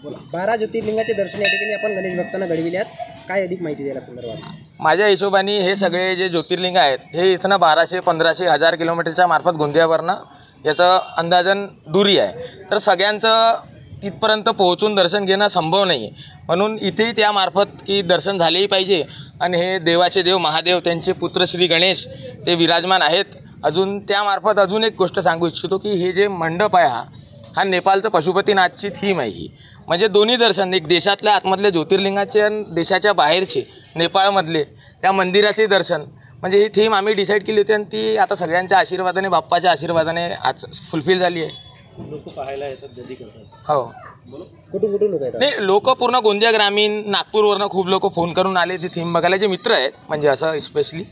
12 ज्योतिर्लिंगाचे दर्शन या ठिकाणी आपण गणेश भक्तांना घडविल्यात, काय अधिक माहिती द्यायला संदर्भात? माझ्या हिशोबाने हे सगळे जे ज्योतिर्लिंग आहेत हे इथनं 1200, 1500, 1000 किलोमीटरच्या मार्फत गोंदियावरनं याचं अंदाजन दुरी आहे, तर सगळ्यांचं तिथपर्यंत पोहोचून दर्शन घेणं संभव नाही आहे. म्हणून इथेही त्यामार्फत की दर्शन झालेही पाहिजे आणि हे देवाचे देव महादेव त्यांचे पुत्र श्री गणेश ते विराजमान आहेत. अजून त्यामार्फत अजून एक गोष्ट सांगू इच्छितो की हे जे मंडप आहे हा नेपाळचं पशुपतीनाथची थीम आहे ही. म्हणजे दोन्ही दर्शन, एक देशातल्या आतमधल्या ज्योतिर्लिंगाचे आणि देशाच्या बाहेरचे नेपाळमधले त्या मंदिराचे दर्शन, म्हणजे ही थीम आम्ही डिसाईड केली होती आणि ती आता सगळ्यांच्या आशीर्वादाने, बाप्पाच्या आशीर्वादाने आज फुलफिल झाली आहे. लोक पाहायला येतात, गर्दी करतात. हो, कुठून लोक येतात? नाही, लोक पूर्ण गोंदिया ग्रामीण, नागपूरवरनं खूप लोक फोन करून आले ती थीम बघायला. जे मित्र आहेत म्हणजे असं स्पेशली,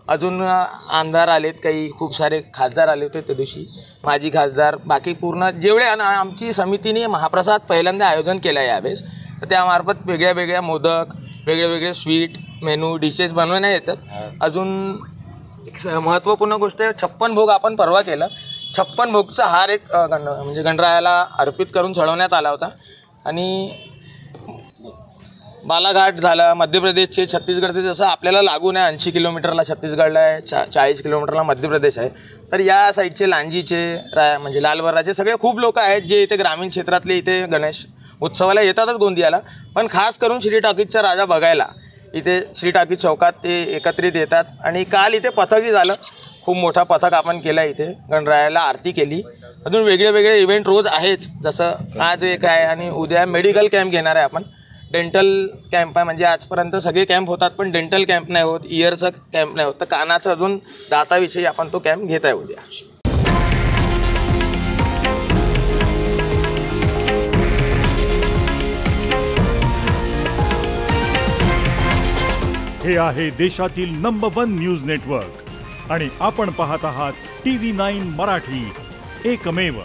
अजून आमदार आलेत, काही खूप सारे खासदार आले होते त्या दिवशी, माजी खासदार, बाकी पूर्ण जेवढे. आमची समितीने महाप्रसाद पहिल्यांदा आयोजन केलं आहे यावेळेस, तर त्यामार्फत वेगळ्या वेगळ्या मोदक, वेगळे वेगळे स्वीट मेनू डिशेस बनवण्यात येतात. अजून एक महत्त्वपूर्ण गोष्ट आहे, 56 भोग आपण परवा केलं. 56 भोगचा हार एक म्हणजे गणरायाला अर्पित करून चढवण्यात आला होता. आणि बालाघाट झालं, मध्य प्रदेशचे, छत्तीसगडचे, जसं आपल्याला लागून आहे 80 किलोमीटरला छत्तीसगडला आहे, 40 किलोमीटरला मध्य प्रदेश आहे, तर या साईडचे लांजीचे म्हणजे लालबर्राचे सगळे खूप लोक आहेत जे इथे ग्रामीण क्षेत्रातले इथे गणेश उत्सवाला येतातच गोंदियाला. पण खास करून श्री टॉकीजचा राजा बघायला इथे श्री टॉकीज चौकात ते एकत्रित येतात. आणि काल इथे पथकही झालं, खूप मोठा पथक आपण केला, इथे गणरायाला आरती केली. अजून वेगळे वेगळे इव्हेंट रोज आहेत, जसं आज एक आहे आणि उद्या मेडिकल कॅम्प घेणार आहे आपण. डेंटल कॅम्प आहे, म्हणजे आजपर्यंत सगळे कॅम्प होतात पण डेंटल कॅम्प नाही होत, इयरचा कॅम्प नाही होत, तर कानाचं अजून दाताविषयी आपण तो कॅम्प घेत आहे उद्या. हे आहे देशातील नंबर 1 न्यूज नेटवर्क आणि आपण पाहत आहात TV9 मराठी, एकमेव.